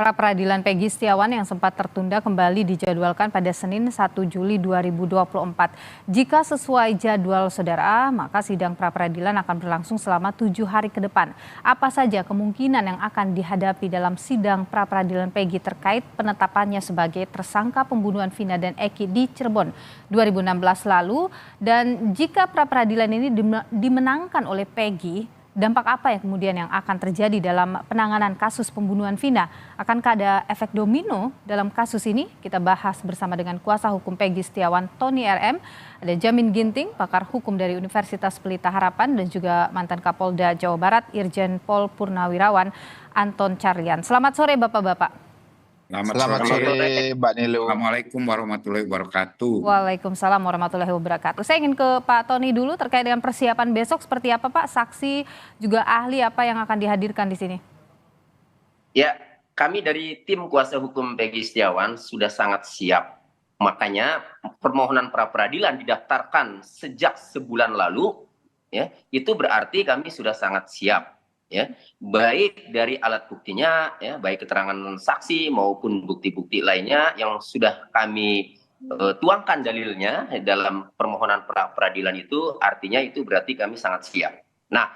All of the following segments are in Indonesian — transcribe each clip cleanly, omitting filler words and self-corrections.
Pra-peradilan Peggy Setiawan yang sempat tertunda kembali dijadwalkan pada Senin 1 Juli 2024. Jika sesuai jadwal saudara, maka sidang pra-peradilan akan berlangsung selama 7 hari ke depan. Apa saja kemungkinan yang akan dihadapi dalam sidang pra-peradilan Peggy terkait penetapannya sebagai tersangka pembunuhan Vina dan Eki di Cirebon 2016 lalu, dan jika pra-peradilan ini dimenangkan oleh Peggy, dampak apa yang kemudian yang akan terjadi dalam penanganan kasus pembunuhan Vina? Akankah ada efek domino dalam kasus ini? Kita bahas bersama dengan kuasa hukum Peggy Setiawan, Tony RM, ada Jamin Ginting, pakar hukum dari Universitas Pelita Harapan, dan juga mantan Kapolda Jawa Barat, Irjen Pol Purnawirawan, Anton Carlyan. Selamat sore Bapak-Bapak. Selamat sore Mbak Nilu. Assalamualaikum warahmatullahi wabarakatuh. Waalaikumsalam warahmatullahi wabarakatuh. Saya ingin ke Pak Tony dulu terkait dengan persiapan besok seperti apa Pak? Saksi juga ahli apa yang akan dihadirkan di sini? Ya, kami dari tim kuasa hukum Peggy Setiawan sudah sangat siap. Makanya permohonan pra-peradilan didaftarkan sejak sebulan lalu, ya, itu berarti kami sudah sangat siap. Ya, baik dari alat buktinya, ya, baik keterangan saksi maupun bukti-bukti lainnya yang sudah kami tuangkan dalilnya dalam permohonan pra-peradilan itu, artinya itu berarti kami sangat siap. Nah,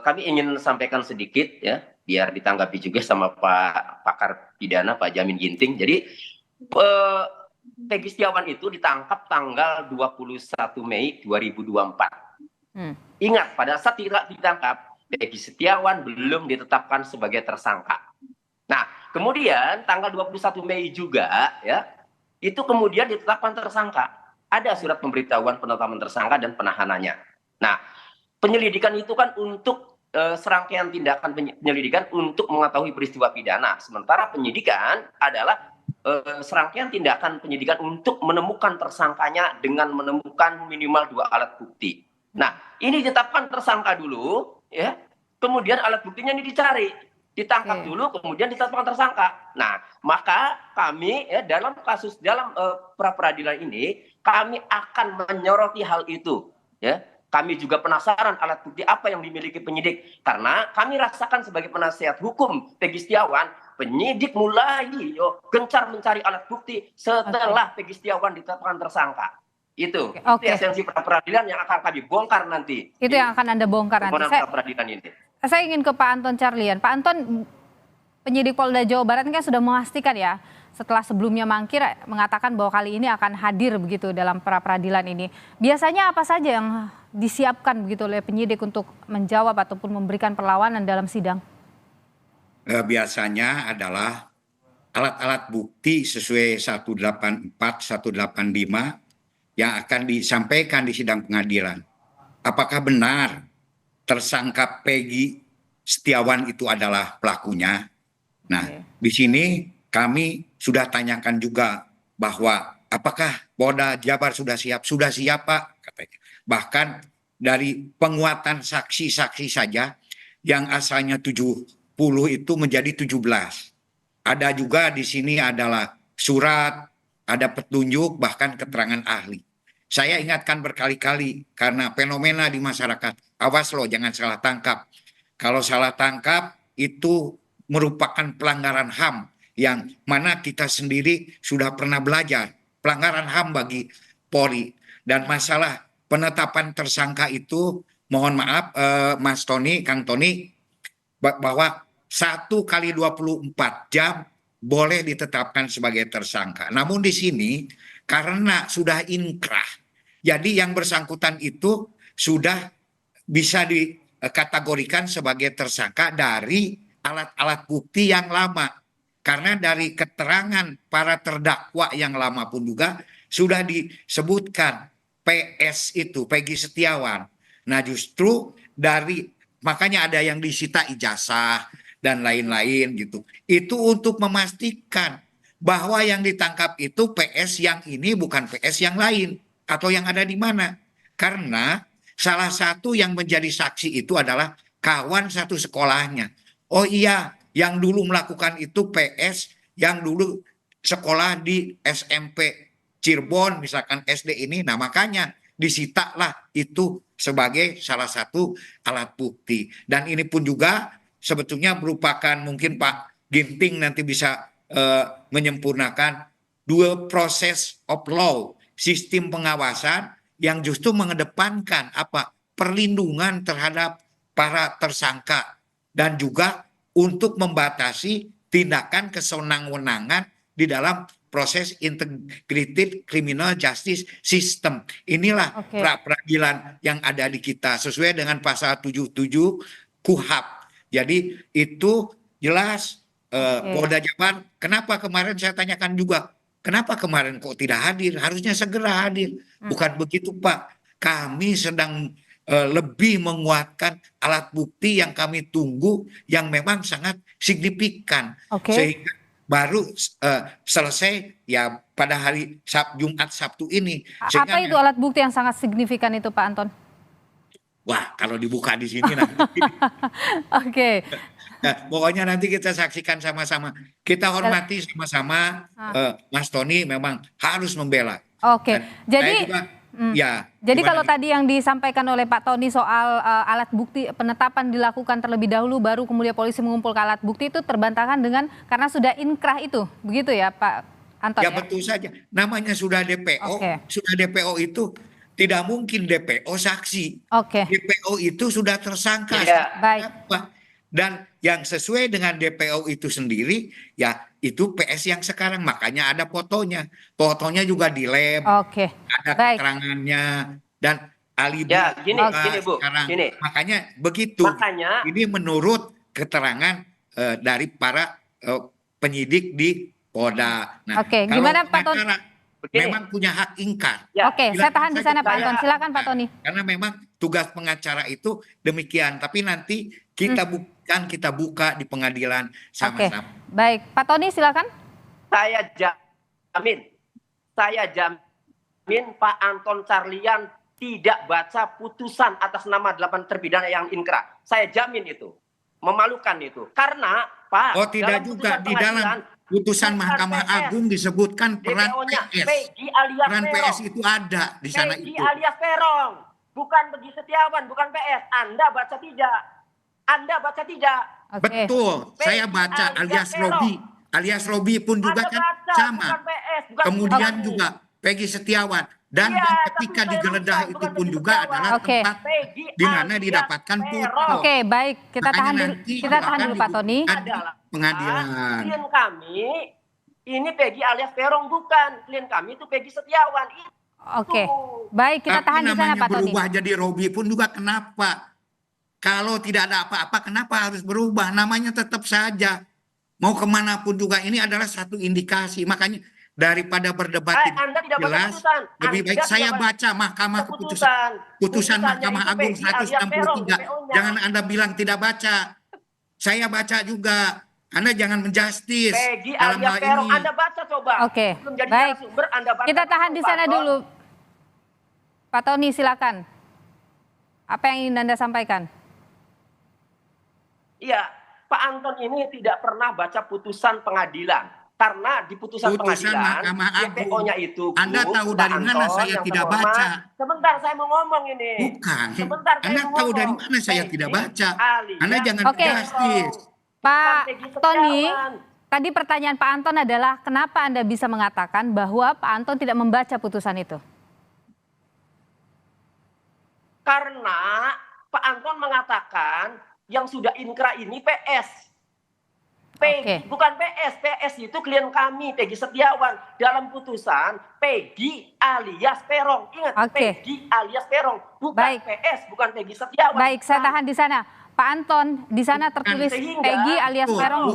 kami ingin sampaikan sedikit ya, biar ditanggapi juga sama Pak pakar pidana Pak Jamin Ginting. Jadi Peggy Setiawan itu ditangkap tanggal 21 Mei 2024. Ingat, pada saat ditangkap Peggy Setiawan belum ditetapkan sebagai tersangka. Nah, kemudian tanggal 21 Mei juga ya, itu kemudian ditetapkan tersangka. Ada surat pemberitahuan penetapan tersangka dan penahanannya. Nah, penyelidikan itu kan untuk serangkaian tindakan penyelidikan untuk mengetahui peristiwa pidana. Sementara penyidikan adalah serangkaian tindakan penyidikan untuk menemukan tersangkanya dengan menemukan minimal 2 alat bukti. Nah, ini ditetapkan tersangka dulu, ya. Kemudian alat buktinya ini dicari, ditangkap dulu, kemudian ditetapkan tersangka. Nah, maka kami ya dalam pra-peradilan ini kami akan menyoroti hal itu, ya. Kami juga penasaran alat bukti apa yang dimiliki penyidik, karena kami rasakan sebagai penasihat hukum Peggy Setiawan, penyidik mulai gencar mencari alat bukti setelah Peggy Setiawan ditetapkan tersangka. Itu esensi pra-peradilan yang akan kami bongkar nanti. Itu yang akan Anda bongkar nanti. Saya ingin ke Pak Anton Carlyan. Pak Anton, penyidik Polda Jawa Barat kan sudah memastikan ya, setelah sebelumnya mangkir mengatakan bahwa kali ini akan hadir begitu dalam pra-peradilan ini. Biasanya apa saja yang disiapkan begitu oleh penyidik untuk menjawab ataupun memberikan perlawanan dalam sidang? Biasanya adalah alat-alat bukti sesuai 184, 185 yang akan disampaikan di sidang pengadilan. Apakah benar tersangka Peggy Setiawan itu adalah pelakunya? Nah, di sini kami sudah tanyakan juga bahwa apakah Polda Jabar sudah siap? Sudah siap, Pak, katanya. Bahkan dari penguatan saksi-saksi saja yang asalnya 70 itu menjadi 17. Ada juga di sini adalah surat, ada petunjuk, bahkan keterangan ahli. Saya ingatkan berkali-kali karena fenomena di masyarakat. Awas loh, jangan salah tangkap. Kalau salah tangkap itu merupakan pelanggaran HAM yang mana kita sendiri sudah pernah belajar. Pelanggaran HAM bagi Polri. Dan masalah penetapan tersangka itu, mohon maaf Mas Tony, Kang Tony, bahwa 1 kali 24 jam boleh ditetapkan sebagai tersangka. Namun di sini karena sudah inkrah, jadi yang bersangkutan itu sudah bisa dikategorikan sebagai tersangka dari alat-alat bukti yang lama. Karena dari keterangan para terdakwa yang lama pun juga sudah disebutkan PS itu, Peggy Setiawan. Nah justru makanya ada yang disita ijazah dan lain-lain gitu. Itu untuk memastikan bahwa yang ditangkap itu PS yang ini bukan PS yang lain atau yang ada di mana. Karena salah satu yang menjadi saksi itu adalah kawan satu sekolahnya. Oh iya, yang dulu melakukan itu PS yang dulu sekolah di SMP Cirebon misalkan SD ini. Nah makanya disitalah itu sebagai salah satu alat bukti. Dan ini pun juga sebetulnya merupakan mungkin Pak Ginting nanti bisa menyempurnakan dua proses of law, sistem pengawasan yang justru mengedepankan apa? Perlindungan terhadap para tersangka dan juga untuk membatasi tindakan kesenang-wenangan di dalam proses integrated criminal justice system. Inilah pra-peradilan yang ada di kita sesuai dengan pasal 77 KUHP. Jadi itu jelas Polda Jabar. Kenapa kemarin saya tanyakan juga, kenapa kemarin kok tidak hadir? Harusnya segera hadir. Bukan begitu, Pak. Kami sedang lebih menguatkan alat bukti yang kami tunggu yang memang sangat signifikan. Sehingga baru selesai ya pada hari Jumat Sabtu ini. Apa itu alat bukti yang sangat signifikan itu, Pak Anton? Wah, kalau dibuka di sini nanti. Oke. Nah, pokoknya nanti kita saksikan sama-sama. Kita hormati sama-sama. Mas Tony memang harus membela. Oke. Jadi juga, ya. Jadi kalau tadi yang disampaikan oleh Pak Tony soal alat bukti penetapan dilakukan terlebih dahulu baru kemudian polisi mengumpulkan alat bukti itu terbantahkan dengan karena sudah inkrah itu. Begitu ya, Pak Anton? Ya, betul saja. Namanya sudah DPO. Sudah DPO itu tidak mungkin DPO saksi. DPO itu sudah tersangka. Baik. Dan yang sesuai dengan DPO itu sendiri, ya itu PS yang sekarang. Makanya ada fotonya. Fotonya juga di lab. Ada keterangannya. Dan alibi. Ya, gini Bu. Sekarang. Makanya begitu. Ini menurut keterangan dari para penyidik di Polda. Nah, gimana Pak Tony? Memang punya hak ingkar. Saya tahan di sana Pak Anton. Silakan Pak Tony. Karena memang tugas pengacara itu demikian. Tapi nanti kita buka di pengadilan sama-sama. Baik, Pak Tony silakan. Saya jamin Pak Anton Carlyan tidak baca putusan atas nama 8 terpidana yang inkrah. Saya jamin itu. Memalukan itu. Karena Pak, tidak juga di dalam putusan Mahkamah Agung disebutkan peran PS. Peran PS itu ada di sana itu. Alias Peron, bukan Begi Setiawan, bukan PS. Anda baca tidak? Betul, saya baca alias Robi. Alias Robi pun juga kan sama. Kemudian juga Peggy Setiawan. Dan ketika digeledah itu pun juga adalah tempat di mana didapatkan foto. Baik, kita tahan dulu Pak Tony. Pengadilan. Klien kami ini Peggy alias Peron, bukan. Klien kami itu Peggy Setiawan. Baik, kita tahan di sana Pak Tony. Berubah jadi Robi pun juga kenapa? Kalau tidak ada apa-apa kenapa harus berubah? Namanya tetap saja. Mau kemanapun juga ini adalah satu indikasi. Makanya daripada berdebat jelas, lebih baik saya baca putusan Mahkamah Agung 163. Jangan Anda bilang tidak baca. Saya baca juga. Anda jangan menjustis dalam hal ini. Anda baca coba. Baik. Kita tahan di sana dulu. Pak Tony silakan. Apa yang ingin Anda sampaikan? Iya, Pak Anton ini tidak pernah baca putusan pengadilan. Karena di putusan pengadilan, DPO-nya itu... Anda tahu dari mana saya tidak baca? Sebentar, saya mau ngomong ini. Bukan. Anda tahu dari mana saya tidak baca? Anda jangan menjustis. Pak Tony, tadi pertanyaan Pak Anton adalah kenapa Anda bisa mengatakan bahwa Pak Anton tidak membaca putusan itu? Karena Pak Anton mengatakan yang sudah inkrah ini PS. Bukan PS itu klien kami, Peggy Setiawan. Dalam putusan, Peggy alias Peron. Ingat, Peggy alias Peron. Bukan PS, bukan Peggy Setiawan. Baik, saya tahan di sana. Pak Anton, di sana tertulis Peggy alias Peron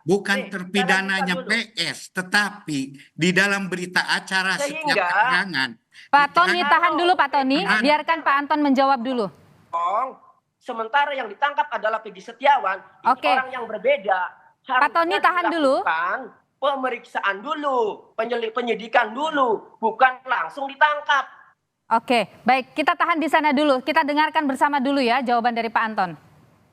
bukan terpidananya PS, tetapi di dalam berita acara setiap keterangan. Pak Tony, tahan dulu Pak Tony, biarkan Pak Anton menjawab dulu. Sementara yang ditangkap adalah Peggy Setiawan, ini orang yang berbeda. Pak Tony, tahan dulu. Pemeriksaan dulu, penyidikan dulu, bukan langsung ditangkap. Baik, kita tahan di sana dulu. Kita dengarkan bersama dulu ya jawaban dari Pak Anton.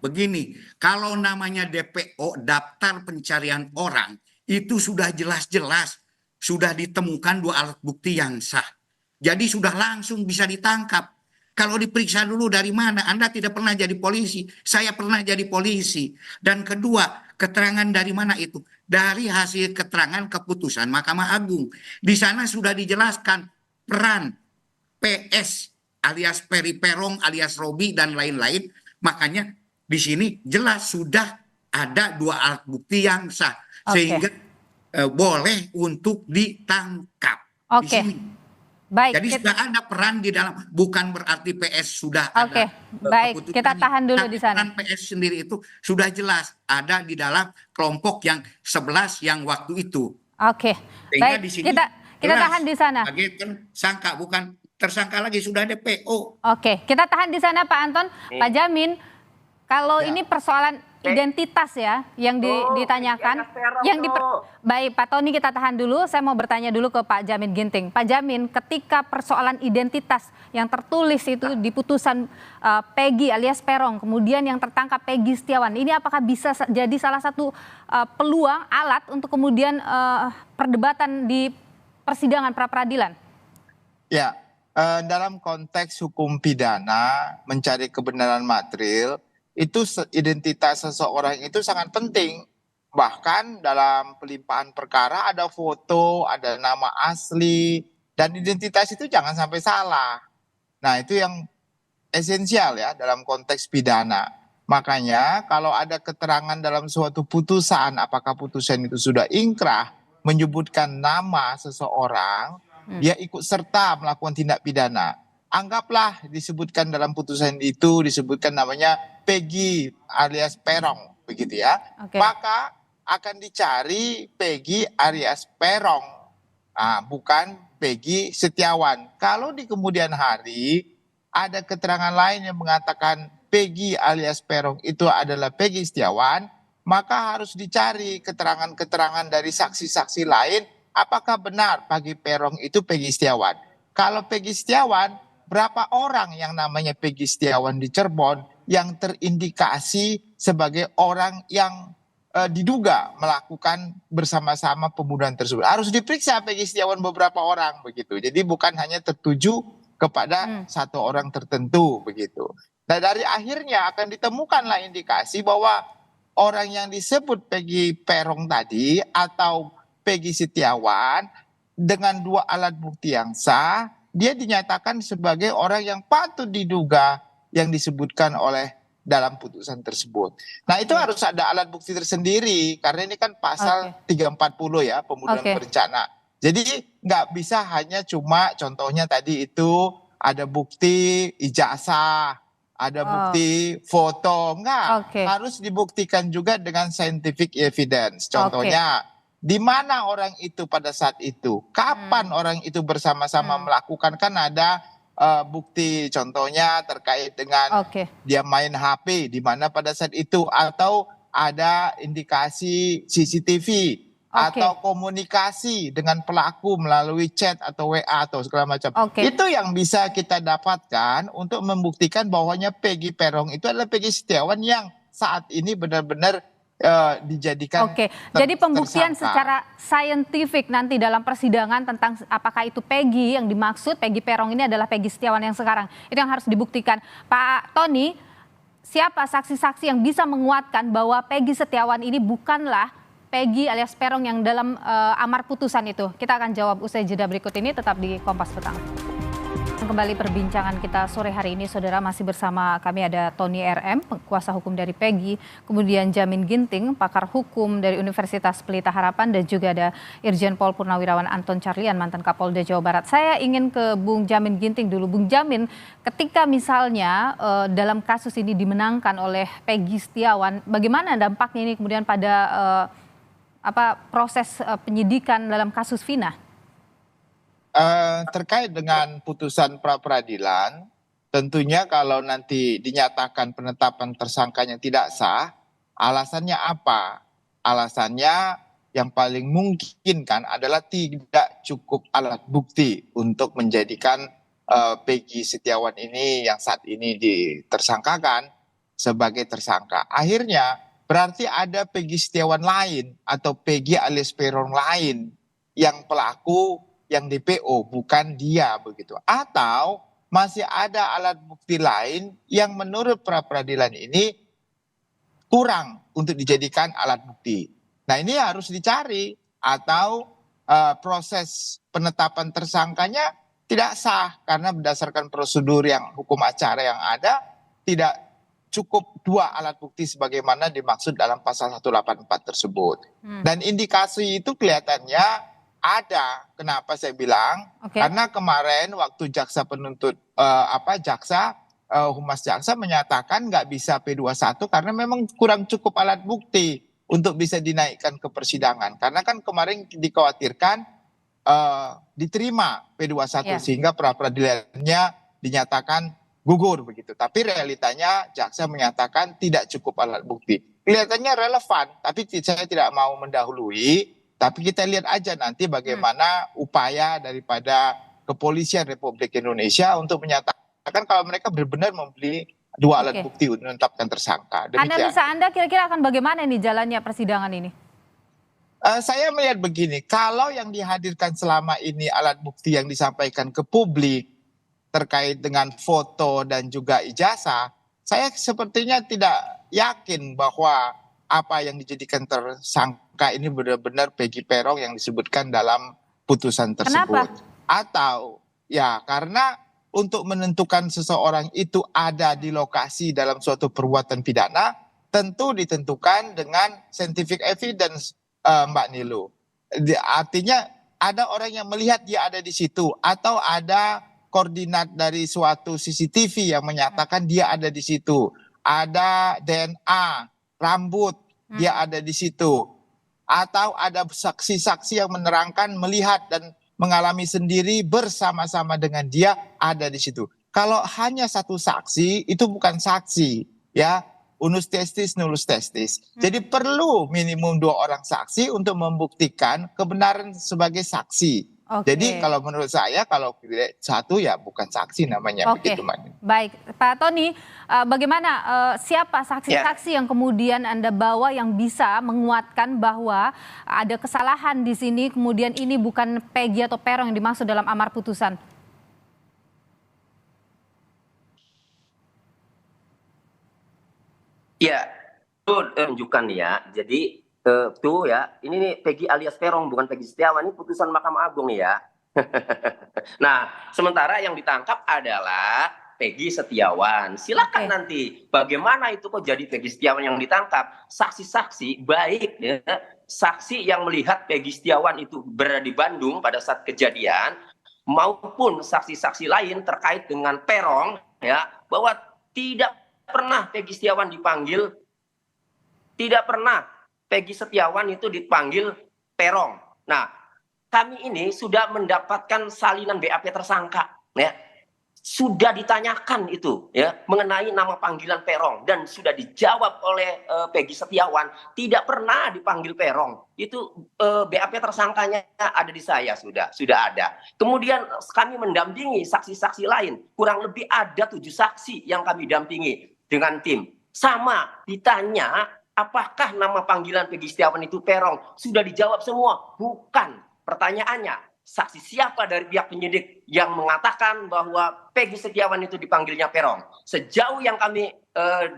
Begini, kalau namanya DPO, daftar pencarian orang, itu sudah jelas-jelas, sudah ditemukan 2 alat bukti yang sah. Jadi sudah langsung bisa ditangkap. Kalau diperiksa dulu dari mana, Anda tidak pernah jadi polisi, saya pernah jadi polisi. Dan kedua, Keterangan dari mana itu? Dari hasil keterangan keputusan Mahkamah Agung. Di sana sudah dijelaskan peran PS alias Peri Perong alias Robi dan lain-lain. Makanya di sini jelas sudah ada dua alat bukti yang sah sehingga boleh untuk ditangkap di sini. Baik. Jadi sudah ada peran di dalam, bukan berarti PS sudah ada. Baik, kita tahan dulu di sana. Peran PS sendiri itu sudah jelas ada di dalam kelompok yang 11 yang waktu itu. Baik, di sini kita tahan di sana. Sebagai tersangka, bukan tersangka lagi, sudah ada PO. Kita tahan di sana Pak Anton. Pak Jamin, kalau ini persoalan identitas ya yang ditanyakan, baik Pak Tony, kita tahan dulu. Saya mau bertanya dulu ke Pak Jamin Ginting. Pak Jamin, ketika persoalan identitas yang tertulis itu di putusan Peggy alias Perong, kemudian yang tertangkap Peggy Setiawan, ini apakah bisa jadi salah satu peluang alat untuk kemudian perdebatan di persidangan pra peradilan? Ya, dalam konteks hukum pidana mencari kebenaran material, itu identitas seseorang itu sangat penting. Bahkan dalam pelimpahan perkara ada foto, ada nama asli, dan identitas itu jangan sampai salah. Nah, itu yang esensial ya dalam konteks pidana. Makanya kalau ada keterangan dalam suatu putusan, apakah putusan itu sudah ingkrah menyebutkan nama seseorang, dia ikut serta melakukan tindak pidana. Anggaplah disebutkan dalam putusan itu disebutkan namanya Peggy alias Perong, begitu ya. Maka akan dicari Peggy alias Perong, bukan Peggy Setiawan. Kalau di kemudian hari ada keterangan lain yang mengatakan Peggy alias Perong itu adalah Peggy Setiawan, maka harus dicari keterangan-keterangan dari saksi-saksi lain, apakah benar Peggy Perong itu Peggy Setiawan. Kalau Peggy Setiawan, berapa orang yang namanya Peggy Setiawan di Cirebon yang terindikasi sebagai orang yang diduga melakukan bersama-sama pembunuhan tersebut. Harus diperiksa Peggy Setiawan beberapa orang begitu. Jadi bukan hanya tertuju kepada satu orang tertentu begitu. Nah, dari akhirnya akan ditemukanlah indikasi bahwa orang yang disebut Peggy Perong tadi atau Peggy Setiawan dengan dua alat bukti yang sah, dia dinyatakan sebagai orang yang patut diduga yang disebutkan oleh dalam putusan tersebut. Nah, itu harus ada alat bukti tersendiri karena ini kan pasal 340 ya, pembunuhan berencana. Jadi nggak bisa hanya cuma contohnya tadi itu ada bukti ijazah, ada bukti foto, enggak. Harus dibuktikan juga dengan scientific evidence. Contohnya di mana orang itu pada saat itu, kapan orang itu bersama-sama melakukan, kan ada bukti contohnya terkait dengan dia main HP di mana pada saat itu, atau ada indikasi CCTV atau komunikasi dengan pelaku melalui chat atau WA atau segala macam. Itu yang bisa kita dapatkan untuk membuktikan bahwanya Peggy Perong itu adalah Peggy Setiawan yang saat ini benar-benar dijadikan jadi pembuktian secara saintifik nanti dalam persidangan tentang apakah itu Peggy yang dimaksud, Peggy Perong ini adalah Peggy Setiawan yang sekarang, itu yang harus dibuktikan. Pak Tony, siapa saksi-saksi yang bisa menguatkan bahwa Peggy Setiawan ini bukanlah Peggy alias Perong yang dalam amar putusan itu? Kita akan jawab usai jeda berikut ini, tetap di Kompas Petang. Kembali perbincangan kita sore hari ini, saudara, masih bersama kami ada Tony RM, kuasa hukum dari Peggy, kemudian Jamin Ginting, pakar hukum dari Universitas Pelita Harapan, dan juga ada Irjen Pol Purnawirawan Anton Carlyan, mantan Kapolda Jawa Barat. Saya ingin ke Bung Jamin Ginting dulu. Bung Jamin, ketika misalnya dalam kasus ini dimenangkan oleh Peggy Setiawan, bagaimana dampaknya ini kemudian pada proses penyidikan dalam kasus Vina? Terkait dengan putusan pra peradilan, tentunya kalau nanti dinyatakan penetapan tersangkanya tidak sah, alasannya apa? Alasannya yang paling mungkin kan adalah tidak cukup alat bukti untuk menjadikan Peggy Setiawan ini yang saat ini ditersangkakan sebagai tersangka. Akhirnya berarti ada Peggy Setiawan lain atau Peggy alias Perong lain yang pelaku, yang DPO, bukan dia begitu. Atau masih ada alat bukti lain yang menurut pra peradilan ini kurang untuk dijadikan alat bukti. Nah ini harus dicari, atau proses penetapan tersangkanya tidak sah karena berdasarkan prosedur yang hukum acara yang ada tidak cukup 2 alat bukti sebagaimana dimaksud dalam pasal 184 tersebut. Dan indikasi itu kelihatannya ada. Kenapa saya bilang? Karena kemarin waktu jaksa penuntut Humas Jaksa menyatakan nggak bisa P21 karena memang kurang cukup alat bukti untuk bisa dinaikkan ke persidangan. Karena kan kemarin dikhawatirkan diterima P21 sehingga pra-peradilannya dinyatakan gugur begitu. Tapi realitanya jaksa menyatakan tidak cukup alat bukti. Kelihatannya relevan, tapi saya tidak mau mendahului. Tapi kita lihat aja nanti bagaimana upaya daripada Kepolisian Republik Indonesia untuk menyatakan kalau mereka benar-benar membeli 2 alat bukti untuk menetapkan tersangka. Analisa Anda kira-kira akan bagaimana nih jalannya persidangan ini? Saya melihat begini, kalau yang dihadirkan selama ini alat bukti yang disampaikan ke publik terkait dengan foto dan juga ijazah, saya sepertinya tidak yakin bahwa apa yang dijadikan tersangka ini benar-benar Peggy Peron yang disebutkan dalam putusan tersebut. Kenapa? Atau ya karena untuk menentukan seseorang itu ada di lokasi dalam suatu perbuatan pidana, tentu ditentukan dengan scientific evidence, Mbak Nilu. Artinya ada orang yang melihat dia ada di situ, atau ada koordinat dari suatu CCTV yang menyatakan dia ada di situ. Ada DNA, rambut, dia ada di situ. Atau ada saksi-saksi yang menerangkan, melihat dan mengalami sendiri bersama-sama dengan dia ada di situ. Kalau hanya satu saksi itu bukan saksi, ya. Unus testis, nullus testis. Jadi perlu minimum 2 orang saksi untuk membuktikan kebenaran sebagai saksi. Jadi kalau menurut saya kalau satu ya bukan saksi namanya begitu, Mbak. Baik, Pak Tony, bagaimana siapa saksi-saksi yang kemudian Anda bawa yang bisa menguatkan bahwa ada kesalahan di sini, kemudian ini bukan Peggy atau Peron yang dimaksud dalam amar putusan? Ya, itu tunjukkan ya. Jadi tuh ya, ini nih Peggy alias Peron, bukan Peggy Setiawan. Ini putusan Mahkamah Agung ya. Nah, sementara yang ditangkap adalah Peggy Setiawan. Silakan nanti bagaimana itu kok jadi Peggy Setiawan yang ditangkap. Saksi-saksi baik ya, saksi yang melihat Peggy Setiawan itu berada di Bandung pada saat kejadian, maupun saksi-saksi lain terkait dengan Peron ya, bahwa tidak pernah Peggy Setiawan dipanggil, tidak pernah Peggy Setiawan itu dipanggil Peron. Nah, kami ini sudah mendapatkan salinan BAP tersangka, ya, sudah ditanyakan itu, ya, mengenai nama panggilan Peron dan sudah dijawab oleh Peggy Setiawan tidak pernah dipanggil Peron. Itu BAP tersangkanya ada di saya, sudah ada. Kemudian kami mendampingi saksi-saksi lain, kurang lebih ada 7 saksi yang kami dampingi dengan tim. Sama ditanya apakah nama panggilan Peggy Setiawan itu Peron, sudah dijawab semua, bukan. Pertanyaannya, saksi siapa dari pihak penyidik yang mengatakan bahwa Peggy Setiawan itu dipanggilnya Peron? Sejauh yang kami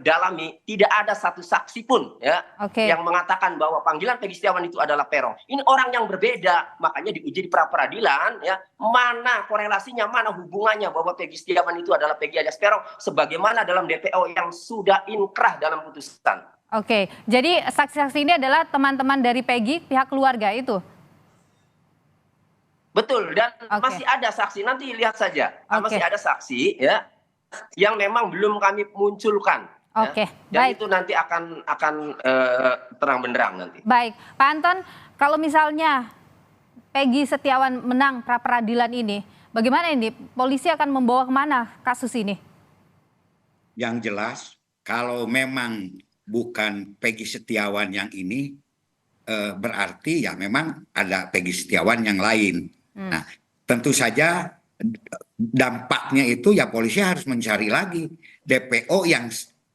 dalami, tidak ada satu saksi pun ya yang mengatakan bahwa panggilan Peggy Setiawan itu adalah Peron. Ini orang yang berbeda, makanya diuji di pra-peradilan ya, mana korelasinya, mana hubungannya bahwa Peggy Setiawan itu adalah Peggy alias Peron, sebagaimana dalam DPO yang sudah inkrah dalam putusan. Jadi saksi-saksi ini adalah teman-teman dari Peggy, pihak keluarga itu? Betul, dan masih ada saksi, nanti lihat saja. Masih ada saksi ya yang memang belum kami munculkan. Ya. Dan itu nanti akan terang benderang nanti. Baik, Pak Anton, kalau misalnya Peggy Setiawan menang pra-peradilan ini, bagaimana ini? Polisi akan membawa kemana kasus ini? Yang jelas, kalau memang bukan Peggy Setiawan yang ini, berarti ya memang ada Peggy Setiawan yang lain. Nah, tentu saja dampaknya itu ya polisi harus mencari lagi DPO yang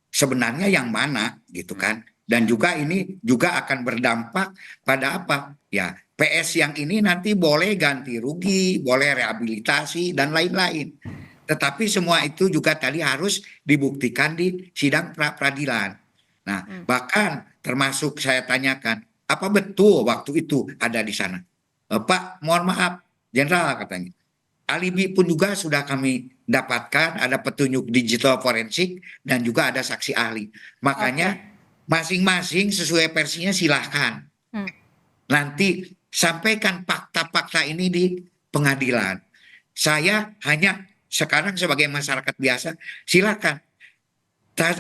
sebenarnya yang mana gitu kan. Dan juga ini juga akan berdampak pada apa? Ya, PS yang ini nanti boleh ganti rugi, boleh rehabilitasi dan lain-lain. Tetapi semua itu juga tadi harus dibuktikan di sidang pra-peradilan. Nah, bahkan termasuk saya tanyakan, apa betul waktu itu ada di sana? Pak, mohon maaf, Jenderal katanya. Alibi pun juga sudah kami dapatkan, ada petunjuk digital forensik dan juga ada saksi ahli. Makanya masing-masing sesuai versinya silahkan. Nanti sampaikan fakta-fakta ini di pengadilan. Saya hanya sekarang sebagai masyarakat biasa, silakan.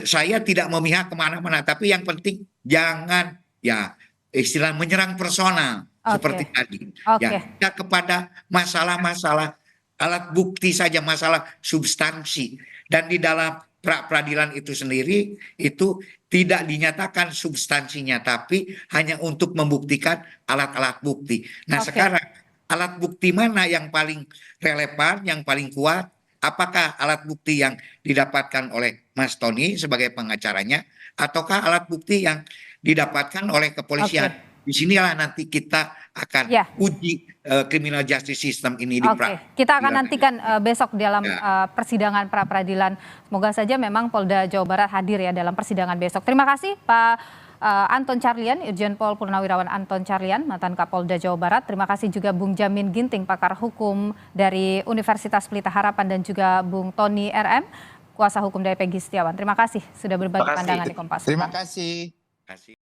Saya tidak memihak kemana-mana, tapi yang penting jangan ya istilah menyerang personal seperti tadi. Ya, tidak kepada masalah-masalah alat bukti saja, masalah substansi. Dan di dalam pra peradilan itu sendiri itu tidak dinyatakan substansinya, tapi hanya untuk membuktikan alat-alat bukti. Nah, sekarang alat bukti mana yang paling relevan, yang paling kuat? Apakah alat bukti yang didapatkan oleh Mas Tony sebagai pengacaranya, ataukah alat bukti yang didapatkan oleh kepolisian? Disinilah nanti kita akan uji criminal justice system ini di kita akan nantikan besok dalam persidangan pra peradilan. Semoga saja memang Polda Jawa Barat hadir ya dalam persidangan besok. Terima kasih Pak Anton Carlian, Irjen Pol Purnawirawan Anton Carlian, mantan Kapolda Jawa Barat. Terima kasih juga Bung Jamin Ginting, pakar hukum dari Universitas Pelita Harapan, dan juga Bung Tony RM, kuasa hukum dari Peggy Setiawan. Terima kasih sudah berbagi pandangan di Kompas. Terima kasih.